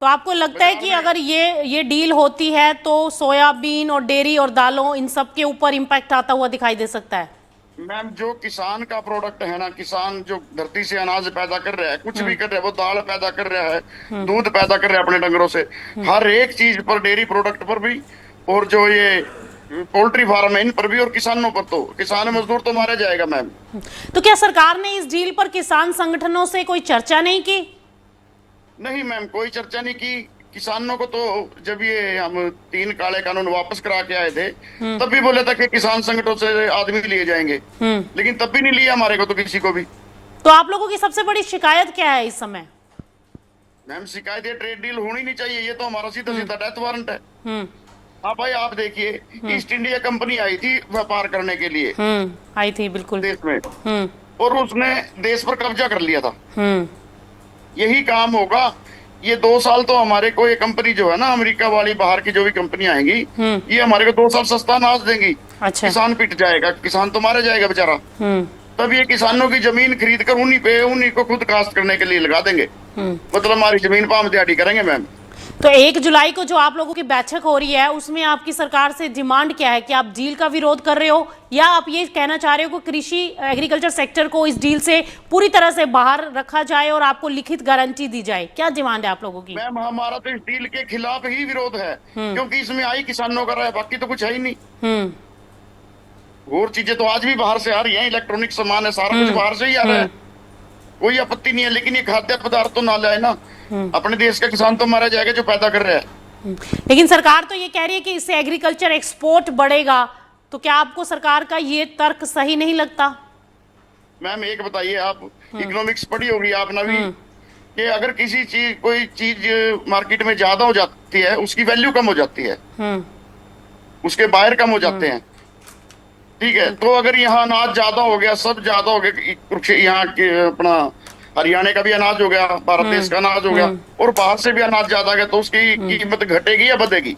तो आपको लगता है कि अगर ये डील होती है तो सोयाबीन और डेयरी और दालों इन सब के ऊपर इम्पैक्ट आता हुआ दिखाई दे सकता है? मैम, जो किसान का प्रोडक्ट है ना, किसान जो धरती से अनाज पैदा कर रहा है, कुछ भी कर रहा है, वो दाल पैदा कर रहा है, दूध पैदा कर रहा है अपने डंगरों से, हर एक चीज पर, डेयरी प्रोडक्ट पर भी, और जो ये पोल्ट्री फार्म है इन पर भी, और किसानों पर, तो किसान मजदूर तो मारा जाएगा मैम। तो क्या सरकार ने इस डील पर किसान संगठनों से कोई चर्चा नहीं की? नहीं मैम, कोई चर्चा नहीं की। किसानों को तो जब ये हम 3 काले कानून वापस करा के आए थे, तब भी बोले था कि किसान संगठनों से आदमी लिए जाएंगे, हम्म। लेकिन तब भी नहीं लिया हमारे को तो, किसी को भी। तो आप लोगों की सबसे बड़ी शिकायत क्या है इस समय? मैम, शिकायत ये ट्रेड डील होनी नहीं चाहिए, ये तो हमारा सीधा सीधा डेथ वारंट है। हम्म। हाँ भाई, आप देखिए, ईस्ट इंडिया कंपनी आई थी व्यापार करने के लिए आई थी बिल्कुल। देश में, हम्म। और उसने देश पर कब्जा कर लिया था। हम्म। यही काम होगा। ये 2 साल तो हमारे को, ये कंपनी जो है ना, अमेरिका वाली, बाहर की जो भी कंपनी आएंगी, हम्म। ये हमारे को 2 साल सस्ता अनाज देंगी। अच्छा। किसान पिट जाएगा, किसान तो मारा जाएगा बेचारा। हम्म। तब ये किसानों की जमीन खरीद कर उन्हीं को खुद काश्त करने के लिए लगा देंगे। मतलब हमारी जमीन पर हम दिहाड़ी करेंगे मैम। तो 1 जुलाई को जो आप लोगों की बैठक हो रही है उसमें आपकी सरकार से डिमांड क्या है? कि आप डील का विरोध कर रहे हो या आप ये कहना चाह रहे हो कि कृषि एग्रीकल्चर सेक्टर को इस डील से पूरी तरह से बाहर रखा जाए और आपको लिखित गारंटी दी जाए? क्या डिमांड है आप लोगों की? मैम, हमारा तो इस डील के खिलाफ ही विरोध है, क्योंकि इसमें आई किसानों का राय, बाकी तो कुछ है ही नहीं। हम्म। और चीजें तो आज भी बाहर से आ रही हैं, इलेक्ट्रॉनिक सामान है, सारा कुछ बाहर से ही आ रहा है। कोई आपत्ति नहीं है, लेकिन ये खाद्य पदार्थ तो ना लाए ना। अपने देश का किसान तो मारा जाएगा जो पैदा कर रहा है। लेकिन सरकार तो ये कह रही है कि इससे एग्रीकल्चर एक्सपोर्ट बढ़ेगा, तो क्या आपको सरकार का ये तर्क सही नहीं लगता? मैम, एक बताइए, आप इकोनॉमिक्स पढ़ी होगी आपने भी, कि अगर किसी चीज, कोई चीज मार्केट में ज्यादा हो जाती है, उसकी वैल्यू कम हो जाती है, हम्म। उसके बायर कम हो जाते हैं। ठीक है, तो अगर यहाँ अनाज ज्यादा हो गया, सब ज्यादा हो गया, यहाँ के अपना हरियाणा का भी अनाज हो गया, भारत देश का अनाज हो गया, और बाहर से भी अनाज ज्यादा आ गया, तो उसकी कीमत घटेगी या बढ़ेगी?